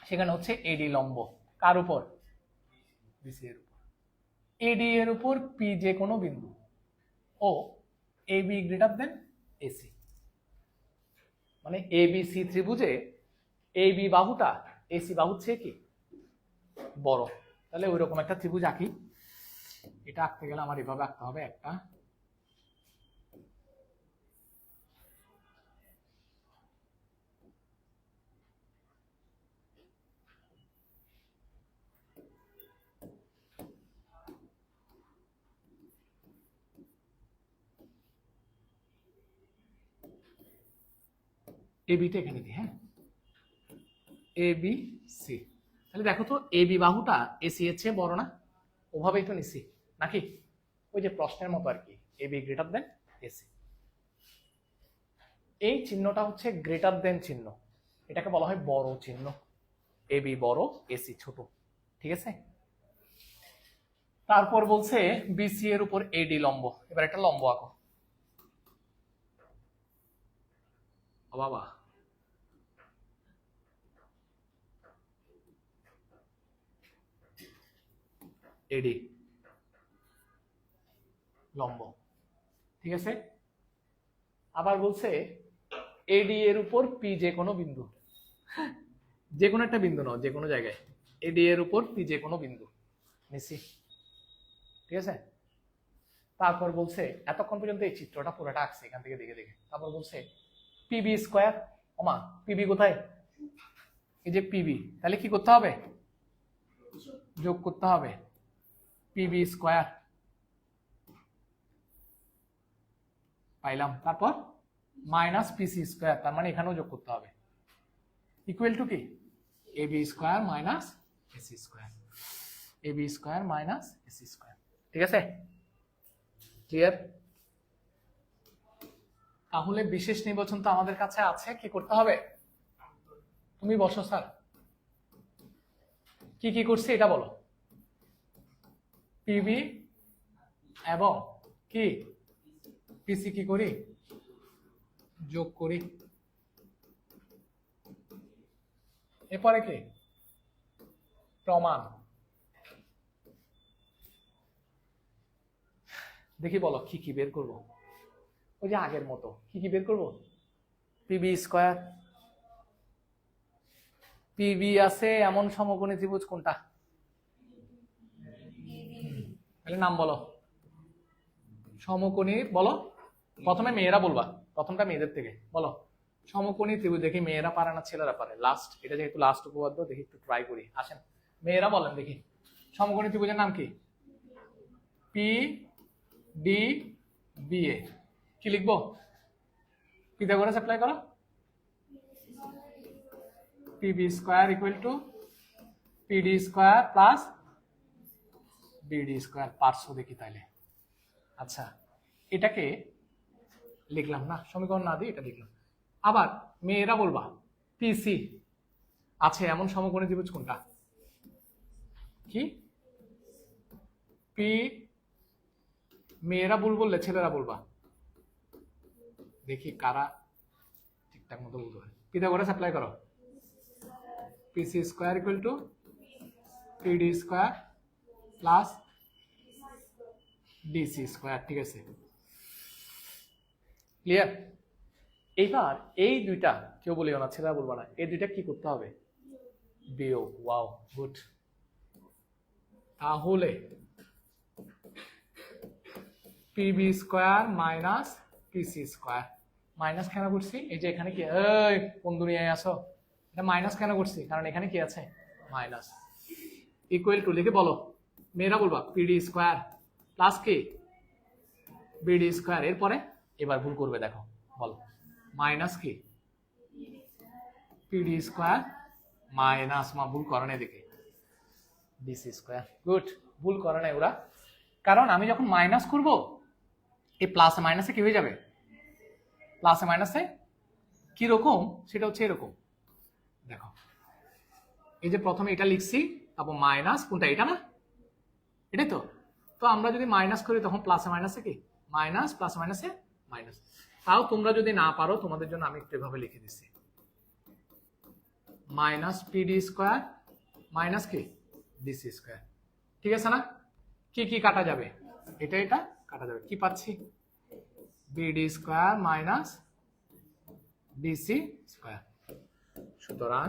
সেখানে হচ্ছে এডি লম্ব কার উপর? বিসি এর উপর। এডি এর উপর পি যে কোনো বিন্দু ও A B greater than AC, মানে এবিসি ত্রিভুজে এ বি বাহুটা এসি বাহুর চেয়ে কি বড়। তাহলে ওই রকম একটা ত্রিভুজ আঁকি। এটা আঁকতে গেলে আমার এভাবে আঁকতে হবে একটা, এ বিটা এখানে দিই। হ্যাঁ, এ বি সি। তাহলে দেখো তো এ বি বাহুটা এসি এর চেয়ে বড় না? ওভাবেই তো নিছি নাকি? ওই যে প্রশ্নের মতো আর কি, A B greater than AC. এই চিহ্নটা হচ্ছে গ্রেটার দেন চিহ্ন, এটাকে বলা হয় বড় চিহ্ন। এ বি বড়, এসি ছোট। ঠিক আছে, তারপর বলছে বিসি এর উপর এডি লম্ব। এবার একটা লম্ব আঁকো। বাবা, এডি লম্ব। ঠিক আছে, আবার বলছে এডি এর উপর পি যে কোনো বিন্দু, যে কোনো একটা বিন্দু নাও, যে কোনো জায়গায় এডি এর উপর পি যে কোনো বিন্দু নিছি। ঠিক আছে, তারপর বলছে এতক্ষণ পর্যন্ত এই চিত্রটা পুরোটা আঁকছে এখান থেকে দেখে দেখে। তারপর বলছে পিবি স্কোয়ার। ওমা, পিবি কোথায়? এই যে পিবি, তাহলে কি করতে হবে? যোগ করতে হবে। পিবি স্কোয়ার পাইলাম, তারপর মাইনাস পিসি স্কোয়ার, তার মানে এখানেও যোগ করতে হবে। ইকুয়াল টু কি? A B square minus AC square, A B square minus AC square. ঠিক আছে, ক্লিয়ার? তাহলে বিশেষ নির্বাচন তো আমাদের কাছে আছে, কি করতে হবে? তুমি বসো স্যার, কি কি করছি এটা বলো। পিবি এবং কি পিসি কি করি? যোগ করি। এরপরে কি? প্রমাণ। দেখি বলো কি কি বের করব। ওই যে আগের মতো কি কি বের করব? PB square. পিবি আছে এমন সমকোণী ত্রিভুজ কোনটা? তাহলে নাম বলো, সমকোণী বলো। প্রথমে মেয়েরা বলবা, প্রথমটা মেয়েদের থেকে বলো। সমকোণী ত্রিভুজ, দেখি মেয়েরা পারে না ছেলেরা পারে। লাস্ট, এটা যেহেতু লাস্ট উপপাদ্য, দেখি একটু ট্রাই করি। আসেন মেয়েরা বলেন দেখি, সমকোণী ত্রিভুজের নাম কি? P D B A. কি লিখবো? পিথাগোরাস অ্যাপ্লাই করো। PB square equal two PD square plus BD square. পারছো দেখি তাইলে? আচ্ছা, এটাকে লিখলাম না, সমীকরণ না দিয়ে এটা লিখলাম। আবার মেয়েরা বলবা পিসি আছে এমন সমকোণী ত্রিভুজ কোনটা? কি? পি। মেয়েরা ভুল বললে ছেলেরা বলবা, দেখি কারা ঠিকঠাক মতো বলতে পারে। পিথাগোরাস অ্যাপ্লাই করো। পিসি square equal two PD square plus DC square. ঠিক আছে, ক্লিয়ার? এইবার এই দুইটা কেউ বলিও না, ছেলেরা বলবা না, এই দুইটা কি করতে হবে? বিয়োগ। Wow, good. তাহলে PB square minus PC square. Minus কেন করছি? এই যে এখানে কি, এই কোন দুনিয়ায় আসো, এটা মাইনাস কেন করছি? কারণ এখানে কি আছে? মাইনাস। ইকুয়াল টু লিখে বলো, মেয়েরা বলবা পিডি স্কোয়ার প্লাস কি বিডি স্কোয়ার। এরপরে এবার ভুল করবে, দেখো বলো মাইনাস কি পিডি স্কোয়ার মাইনাস, মা ভুল করো না দেখে ডিসি স্কোয়ার। গুড, ভুল করে নাই ওরা, কারণ আমি যখন মাইনাস করব এই প্লাসে মাইনাসে কি হয়ে যাবে, প্লাসে মাইনাসে কি রকম সেটা হচ্ছে এরকম। দেখো এই যে প্রথমে এটা লিখছি, তারপর মাইনাস কোনটা, এটা না, এটাই তো। তো আমরা যদি মাইনাস করি তখন প্লাসে মাইনাসে কি মাইনাস, প্লাসে মাইনাসে মাইনাস। তাও তোমরা যদি না পারো তোমাদের জন্য আমি একটু এভাবে লিখে দিচ্ছি, মাইনাস পিডি স্কোয়ার মাইনাস কি ডিসি স্কোয়ার। ঠিক আছে না? কি কি কাটা যাবে, এটা এটা কাটা যাবে, কি পাচ্ছি BD square minus DC square. সুতরাং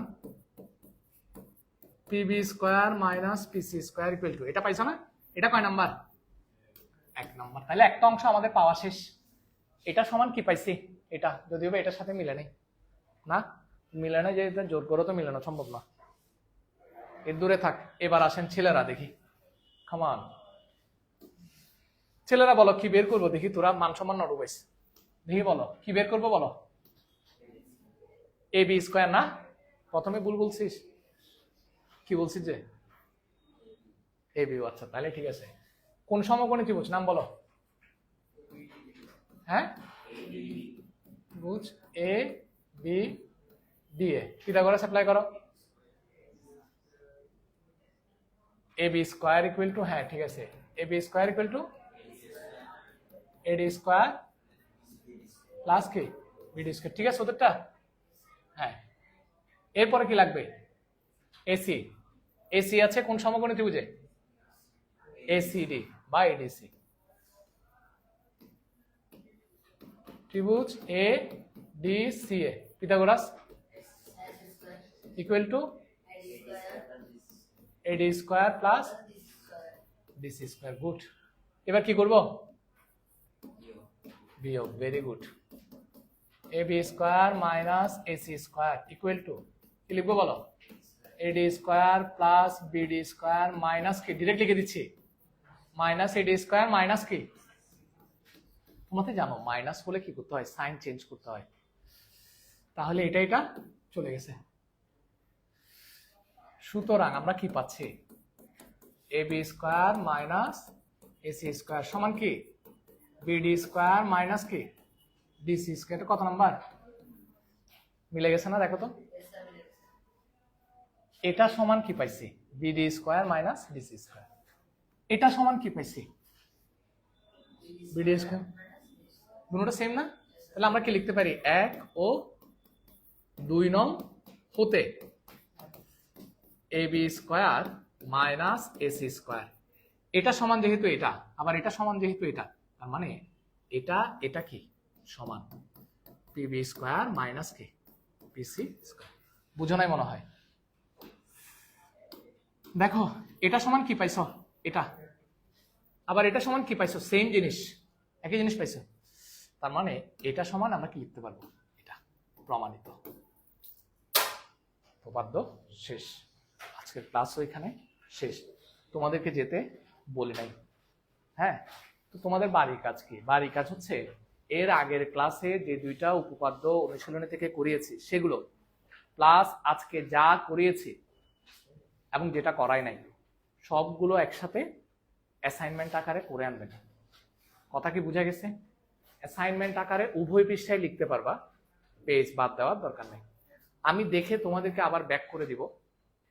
PB square minus PC square equal to, এটা পাইছো না? এটা কয় নাম্বার? 1 নাম্বার। তাহলে একটা অংশ আমাদের পাওয়া শেষ। এটা সমান কি পাইছি, এটা, যদিও এটার সাথে মিলে নেই, না মিলে না, যে এটা জোর করে তো মিলানো সম্ভব না, এর দূরে থাক। এবার আসেন ছেলেরা, দেখি কামান ছেলেরা বলো কি বের করবো, দেখি তোরা মান সম্মান নড়ু পাইস, দেখি বলো কি বের করবো বলো। এ বি স্কোয়ার না, প্রথমে ভুল বলছিস, কি বলছিস যে এ বি, আচ্ছা তাহলে ঠিক আছে। কোন সমকোণী ত্রিভুজ নাম বলো, হ্যাঁ বুঝ A B D A, Pythagoras apply করো। A B square equal to, হ্যাঁ ঠিক আছে, A B square equal to AD square plus কি বিডি স্কোয়ার। ঠিক আছে ওদেরটা, হ্যাঁ। এরপরে কি লাগবে, এসি। এসি আছে কোন সমকোণী ত্রিভুজে, এসিডি বা এডিসি। ত্রিভুজ এ ডি সি এ, Pythagoras equal to AD square plus DC square. Good, এবার কি করব, বিয়োগ, very good. A B square minus AC square equal to কি লিখবো বলো, AD square plus BD square minus কি, ডিরেক্ট লিখে দিচ্ছি, মাইনাস এডি স্কোয়ার মাইনাস কি, তোমাকে জানো মাইনাস হলে কি করতে হয়, সাইন চেঞ্জ করতে হয়। তাহলে এটা এটা চলে গেছে। সুতরাং আমরা কি পাচ্ছি, A B square minus AC square সমান কি বিডি স্কোয়ার মাইনাস কি ডিসি স্কোয়ার। কত নাম্বার মিলে গেছে না, দেখো তো। এটা সমান কি পাইছি, BD square minus DC square. এটা সমান কি পাইছি, বিডি স্কোয়ার। দুটোটা সেম না, তাহলে আমরা কি লিখতে পারি, 1 ও 2 নং হতে A B square minus AC square. এটা সমান যেহেতু এটা, আবার এটা সমান যেহেতু এটা, তার মানে এটা এটা কি সমান পিবি স্কোয়ার মাইনাস কি পিসি স্কোয়ার। বুঝো নাই মনে হয়। দেখো এটা সমান কি পাইছো, এটা, আবার এটা সমান কি পাইছো, সেম জিনিস, একই জিনিস পাইছো। তার মানে এটা সমান আমরা কি লিখতে পারবো, এটা প্রমাণিত। উপপাদ্য শেষ, আজকের ক্লাস ওইখানে শেষ। তোমাদেরকে যেতে বলি নাই, হ্যাঁ। তো তোমাদের বাড়ির কাজ কি, বাড়ির কাজ হচ্ছে এর আগের ক্লাসে যে 2টা উপপাদ্য অনুশীলনী থেকে করিয়েছি সেগুলো, প্লাস আজকে যা করিয়েছি এবং যেটা করাই নাই, সবগুলো একসাথে অ্যাসাইনমেন্ট আকারে করে আনবেন। কথা কি বোঝা গেছে? অ্যাসাইনমেন্ট আকারে উভয় পৃষ্ঠায় লিখতে পারবা, পেজ বাদ দেওয়ার দরকার নেই। আমি দেখে তোমাদেরকে আবার ব্যাক করে দিব,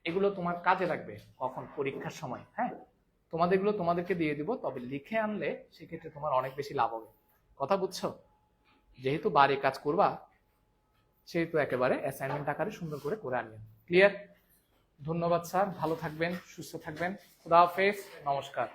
এগুলো তোমার কাজে লাগবে কখন, পরীক্ষার সময়, হ্যাঁ। তোমাদেরগুলো তোমাদেরকে দিয়ে দিব, তবে লিখে আনলে সেক্ষেত্রে তোমার অনেক বেশি লাভ হবে। কথা বুঝছো? যেহেতু বাড়ির কাজ করবা সেহেতু একেবারে অ্যাসাইনমেন্ট আকারে সুন্দর করে করে আনিও। ক্লিয়ার? ধন্যবাদ স্যার, ভালো থাকবেন, সুস্থ থাকবেন, খুদা হাফেজ, নমস্কার।